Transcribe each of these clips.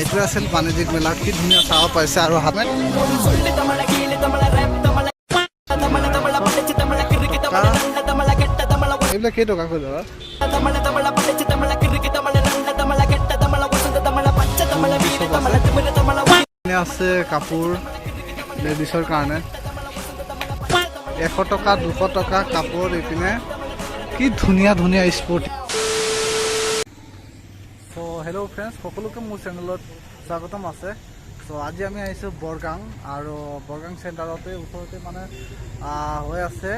এইটো আছিল বাণিজ্যিক মেলা কি ধুনীয়া চাব পাইছে আৰু হাতে এইবিলাক কেইটকা কৈ দাদা আছে কাপোৰ লেডিছৰ কাৰণে 100 টকা 200 টকা কাপোৰ এইপিনে কি ধুনীয়া ধুনীয়া স্পৰ্ট সো হেল্ল' ফ্ৰেণ্ডছ সকলোকে মোৰ চেনেলত স্বাগতম আছে সো আজি আমি আহিছোঁ বৰগাং আৰু বৰগাং চেণ্টাৰতে ওচৰতে মানে হৈ আছে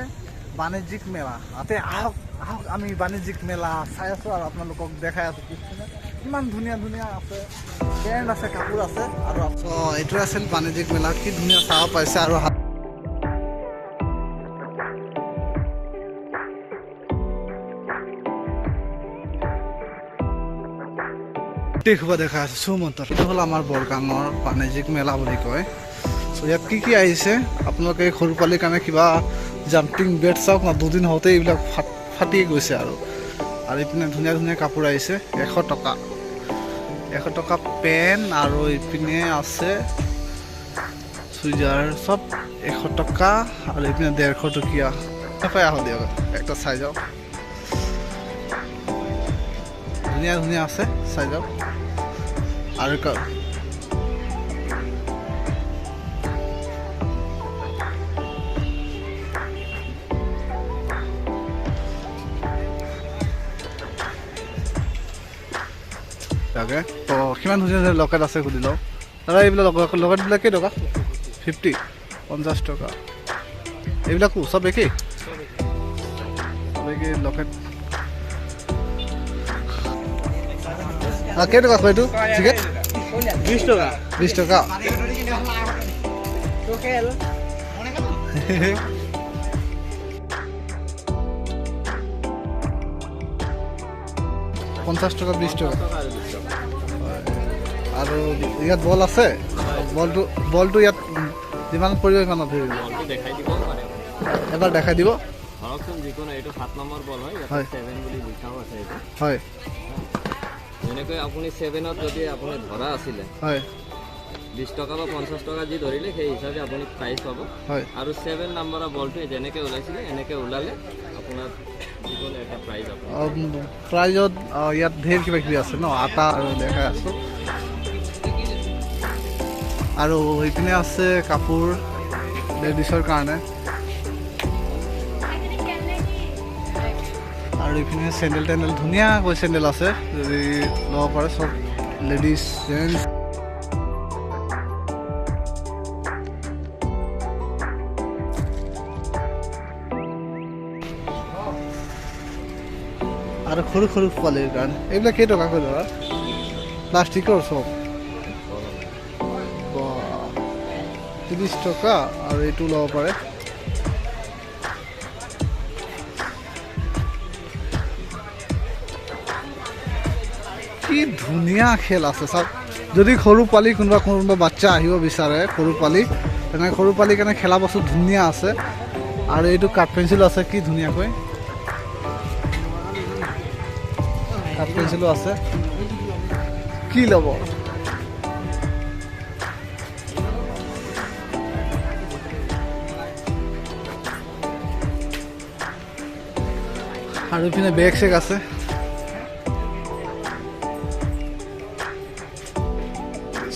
বাণিজ্যিক মেলা তাতে আহক আহক আমি বাণিজ্যিক মেলা চাই আছোঁ আৰু আপোনালোকক দেখাই আছোঁ ইমান ধুনীয়া ধুনীয়া আছে ব্ৰেণ্ড আছে কাপোৰ আছে আৰু এইটো আছিল বাণিজ্যিক মেলা কি ধুনীয়া চাব পাইছে আৰু দেখুৱা দেখা আছে সুমন্তৰ এইটো হ'ল আমাৰ বৰগাঙৰ বাণিজ্যিক মেলা বুলি কয় চ' ইয়াত কি কি আহিছে আপোনালোকে সৰু পোৱালিৰ কাৰণে কিবা জাম্পিং বেড চাওক না দুদিন হওঁতে এইবিলাক ফাটিয়ে গৈছে আৰু এইপিনে ধুনীয়া ধুনীয়া কাপোৰ আহিছে 100 টকা পেন আৰু এইপিনে আছে চুইজাৰ চব 100 টকা আৰু এইপিনে 150 টকীয়া পাই আহক দিয়ক একটা চাই যাওক ধুনীয়া ধুনীয়া আছে চাই যাওক আৰু তাকে তো কিমান ধুনীয়া ধুনীয়া লকেট আছে সুধি লওঁ দাদা এইবিলাক লকেটবিলাক কেইটকা 50 টকা এইবিলাকো চব একেই লকেট কেইটকা কয় এইটো ঠিকে 20 টকা 50 টকা 20 টকা আৰু ইয়াত বল আছে বলটো ইয়াত যিমান পৰিব ইমান ধৰিব এবাৰ দেখাই দিব ধৰকচোন যিকোনো এইটো 7 নম্বৰ বল হয় 7 বুলি লিখাও আছে এইটো হয় যেনেকৈ আপুনি 7ত যদি আপুনি ধৰা আছিলে হয় 20 টকা বা 50 টকা যি ধৰিলে সেই হিচাপে আপুনি প্ৰাইজ পাব হয় আৰু 7 নম্বৰৰ বলটো যেনেকৈ ওলাইছিলে এনেকৈ ওলালে আপোনাৰ যিকোনো এটা প্ৰাইজ পাব প্ৰাইজত ইয়াত ঢেৰ কিবা কিবি আছে ন আটা আৰু দেখাই আছোঁ আৰু এইপিনে আছে কাপোৰ লেডিছৰ কাৰণে আৰু এইপিনে চেণ্ডেল টেণ্ডেল ধুনীয়াকৈ চেণ্ডেল আছে যদি ল'ব পাৰে চব লেডিজ জেণ্টছ আৰু সৰু সৰু পোৱালিৰ কাৰণে এইবিলাক কেইটকা কৈ দাদা প্লাষ্টিকৰ চব 30 টকা আৰু এইটো ল'ব পাৰে কি ধুনীয়া খেল আছে চাওক যদি সৰু পোৱালি কোনোবা বাচ্চা আহিব বিচাৰে সৰু পোৱালি তেনেকৈ সৰু পোৱালিৰ কাৰণে খেলা বস্তু ধুনীয়া আছে আৰু এইটো কাঠ পেঞ্চিলো আছে কি ধুনীয়াকৈ কাঠ পেঞ্চিলো আছে কি ল'ব আৰু এইপিনে বেগ চেগ আছে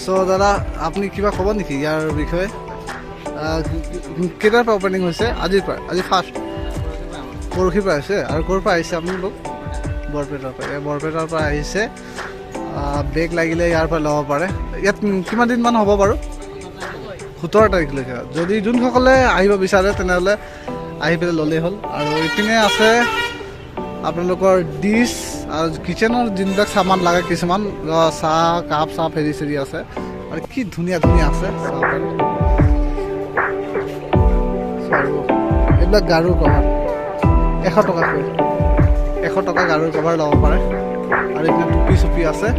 চ' দাদা আপুনি কিবা ক'ব নেকি ইয়াৰ বিষয়ে কেইটাৰ পৰা অপেনিং হৈছে আজি ফাৰ্ষ্ট পৰহিৰ পৰা হৈছে আৰু ক'ৰ পৰা আহিছে আপোনালোক বৰপেটাৰ পৰা আহিছে বেগ লাগিলে ইয়াৰ পৰা ল'ব পাৰে ইয়াত কিমান দিনমান হ'ব বাৰু 17 তাৰিখলৈকে যদি যোনসকলে আহিব বিচাৰে তেনেহ'লে আহি পেলাই ল'লেই হ'ল আৰু এইপিনে আছে আপোনালোকৰ ডিছ আৰু কিচেনৰ যোনবিলাক চামান লাগে কিছুমান চাহ কাপ চাহ ফেৰি চেৰি আছে আৰু কি ধুনীয়া ধুনীয়া আছে আৰু এইবিলাক গাৰুৰ কভাৰ 100 টকাকৈ 100 টকা গাৰুৰ কভাৰ ল'ব পাৰে আৰু এইপিনে টুপি চুপি আছে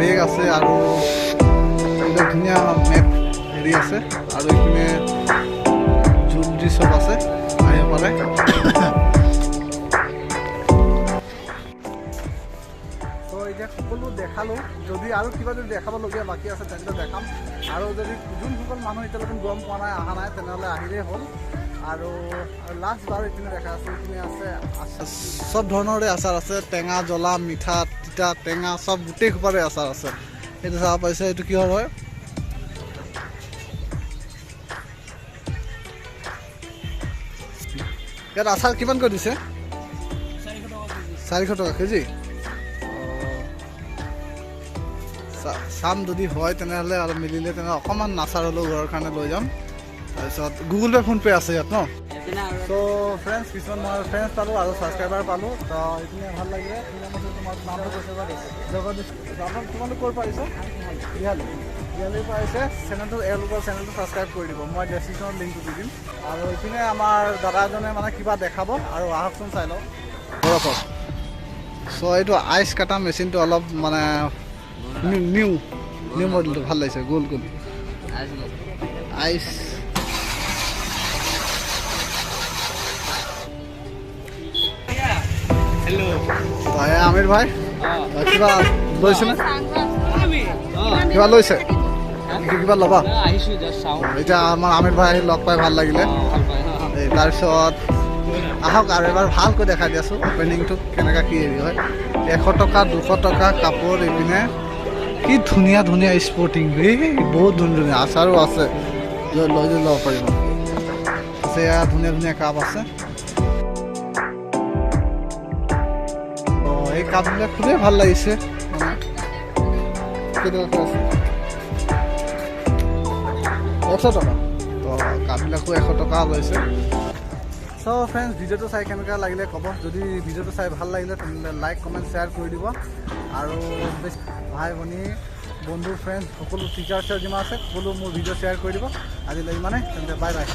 বেগ আছে আৰু ধুনীয়া মেপ হেৰি আছে আৰু আৰু এইপিনে জুলৰি চব আছে আহিব পাৰে। তো এতিয়া সকলো দেখালোঁ, যদি আৰু কিবা যদি দেখাবলগীয়া বাকী আছে তেন্তে দেখাম। আৰু যদি যোনসকল মানুহ এতিয়ালৈকে গম পোৱা নাই অহা নাই তেনেহ'লে আহিলেই হ'ল। আৰু লাষ্ট বাৰু এইপিনে দেখা আছে, এইপিনে আছে আচাৰ, চব ধৰণৰে আচাৰ আছে, টেঙা জ্বলা মিঠা তিতা টেঙা চব গোটেই সোপাৰে আচাৰ আছে। এইটো চাব পাৰিছে, এইটো কিহৰ হয়? ইয়াত আচাৰ কিমানকৈ দিছে? 400 টকা কেজি। চাম যদি হয় তেনেহ'লে আৰু মিলিলে তেনেহ'লে অকণমান আচাৰ হ'লেও ঘৰৰ কাৰণে লৈ যাম। তাৰপিছত গুগল পে' ফোন পে' আছে ইয়াত ন? ত' ফ্ৰেণ্ডছ কিছুমান মই ফ্ৰেণ্ডছ পালোঁ আৰু ছাবস্ক্ৰাইবাৰ পালোঁ। তো এইপিনে ভাল লাগিলে। তোমাৰ নামটো কৈছে তোমালোক ক'ৰ পাৰিছে? বিহালীৰ পাৰিছে। চেনেলটো এওঁলোকৰ চেনেলটো ছাবস্ক্ৰাইব কৰি দিব, মই ডেছক্ৰিপশ্যনত লিংকটো দি দিম। আৰু এইপিনে আমাৰ দাদা এজনে মানে কিবা দেখাব, আৰু আহকচোন চাই লওঁ বৰফত। চ' এইটো আইচ কাটা মেচিনটো অলপ মানে নিউ মডেলটো ভাল লাগিছে, গোল আইচ। আমিৰ ভাই কিবা লৈছেনে? কিবা লৈছে? কিবা ল'বা? এতিয়া আমাৰ আমিৰ ভাই আহি লগ পাই ভাল লাগিলে। তাৰপিছত আহক আৰু এবাৰ ভালকৈ দেখাই দিয়াছোঁ অপেনিংটো কেনেকুৱা কি হেৰি হয়। 100 টকা 200 টকা কাপোৰ। এইপিনে কি ধুনীয়া ধুনীয়া স্পৰ্টিং, বহুত ধুনীয়া আচাৰো আছে, লৈ ল'ব পাৰিব। এয়া ধুনীয়া ধুনীয়া কাপ আছে। এই কাপবিলাক খুবেই ভাল লাগিছে। কেইটকা আছে? 100 টকা। তো কাপবিলাকো 100 টকা লৈছে। চ' ফ্ৰেণ্ডছ ভিডিঅ'টো চাই কেনেকুৱা লাগিলে ক'ব। যদি ভিডিঅ'টো চাই ভাল লাগিলে তেনেহ'লে লাইক কমেণ্ট শ্বেয়াৰ কৰি দিব। আৰু ভাই ভনী বন্ধু ফ্ৰেণ্ডছ সকলো টিচাৰ্ছৰ যিমান আছে সকলো মোৰ ভিডিঅ' শ্বেয়াৰ কৰি দিব। আজিলৈ ইমানে, তেন্তে বাই বাই।